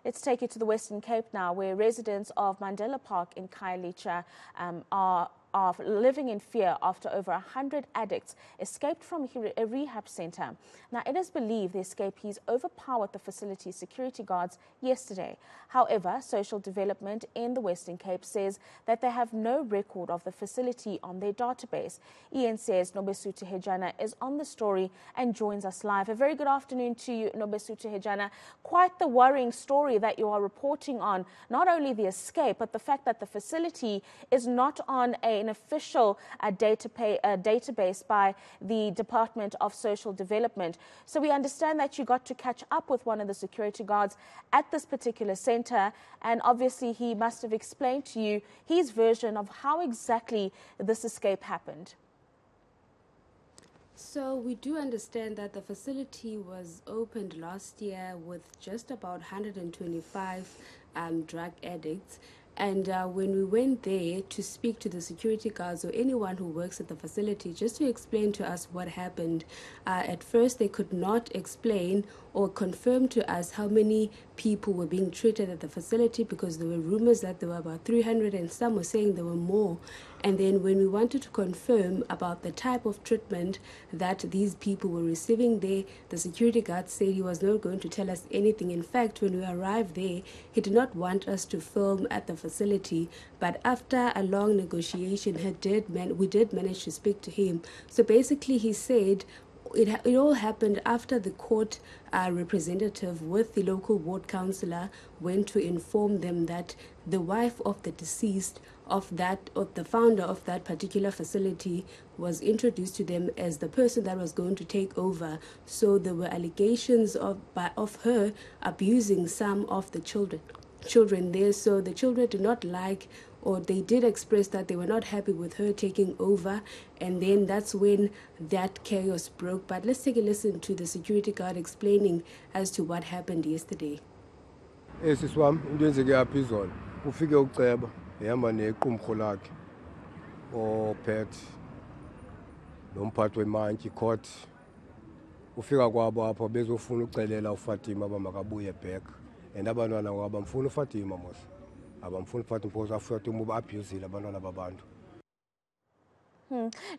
Let's take you to the Western Cape now, where residents of Mandela Park in Khayelitsha are living in fear after over 100 addicts escaped from a rehab center. Now, it is believed the escapees overpowered the facility's security guards yesterday. However, Social Development in the Western Cape says that they have no record of the facility on their database. eNCA's Nobesuthu Hejana is on the story and joins us live. A very good afternoon to you, Nobesuthu Hejana. Quite the worrying story that you are reporting on, not only the escape, but the fact that the facility is not on an official database by the Department of Social Development. So we understand that you got to catch up with one of the security guards at this particular center, and obviously he must have explained to you his version of how exactly this escape happened. So we do understand that the facility was opened last year with just about 125 drug addicts. And when we went there to speak to the security guards or anyone who works at the facility, just to explain to us what happened, at first they could not explain or confirm to us how many people were being treated at the facility, because there were rumors that there were about 300 and some were saying there were more. And then when we wanted to confirm about the type of treatment that these people were receiving there, the security guard said he was not going to tell us anything. In fact, when we arrived there, he did not want us to film at the facility. But after a long negotiation, we did manage to speak to him. So basically he said, it all happened after the court representative with the local ward councillor went to inform them that the wife of the deceased of the founder of that particular facility was introduced to them as the person that was going to take over. So there were allegations of her abusing some of the children there. So the children did not like, or they did express that they were not happy with her taking over, and then that's when that chaos broke. But let's take a listen to the security guard explaining as to what happened yesterday. Ufike uceba ehamba nequmrhu lakhe ophethe nomphathi wemantyi court. Ufika kwabo apho bezofuna ucelela uFatima aba makabuye back, and abantwana wabo bamfuna uFatima mos abamfuna uFatima because uFatima uba-abusile abantwana babantu.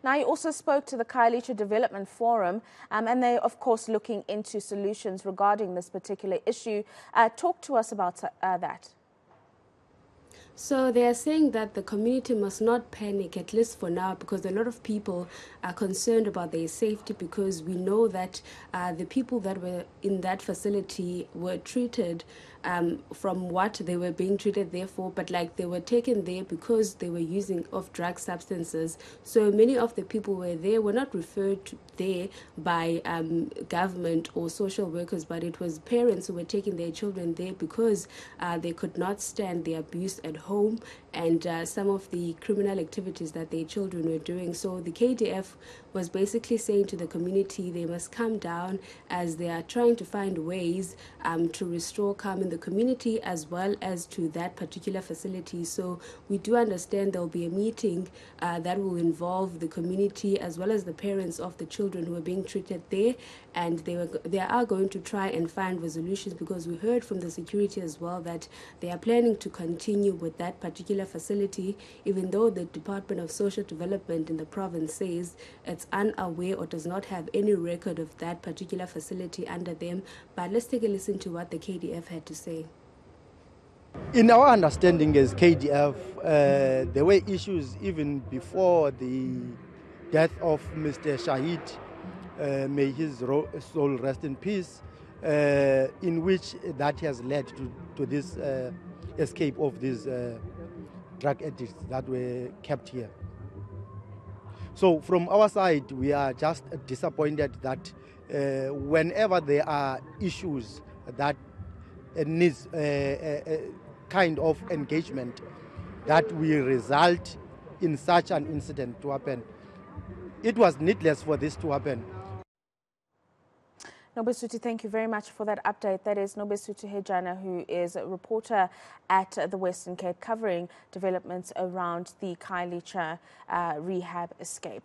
Now, you also spoke to the Khayelitsha Development Forum, and they're, of course, looking into solutions regarding this particular issue. Talk to us about that. So they are saying that the community must not panic, at least for now, because a lot of people are concerned about their safety, because we know that the people that were in that facility were treated from what they were being treated there for, but like they were taken there because they were using of drug substances. So many of the people were not referred to there by government or social workers, but it was parents who were taking their children there because they could not stand the abuse at home and some of the criminal activities that their children were doing. So the KDF was basically saying to the community they must calm down, as they are trying to find ways to restore calm in the community as well as to that particular facility. So we do understand there will be a meeting that will involve the community as well as the parents of the children who are being treated there, and they are going to try and find resolutions, because we heard from the security as well that they are planning to continue with that particular facility, even though the Department of Social Development in the province says it's unaware or does not have any record of that particular facility under them. But let's take a listen to what the KDF had to say. In our understanding as KDF, there were issues even before the death of Mr. Shahid, may his soul rest in peace, in which that has led to this escape of these drug addicts that were kept here. So from our side, we are just disappointed that whenever there are issues that needs a kind of engagement that will result in such an incident to happen. It was needless for this to happen. Nobesuthu, thank you very much for that update. That is Nobesuthu Hejana, who is a reporter at the Western Cape, covering developments around the Khayelitsha rehab escape.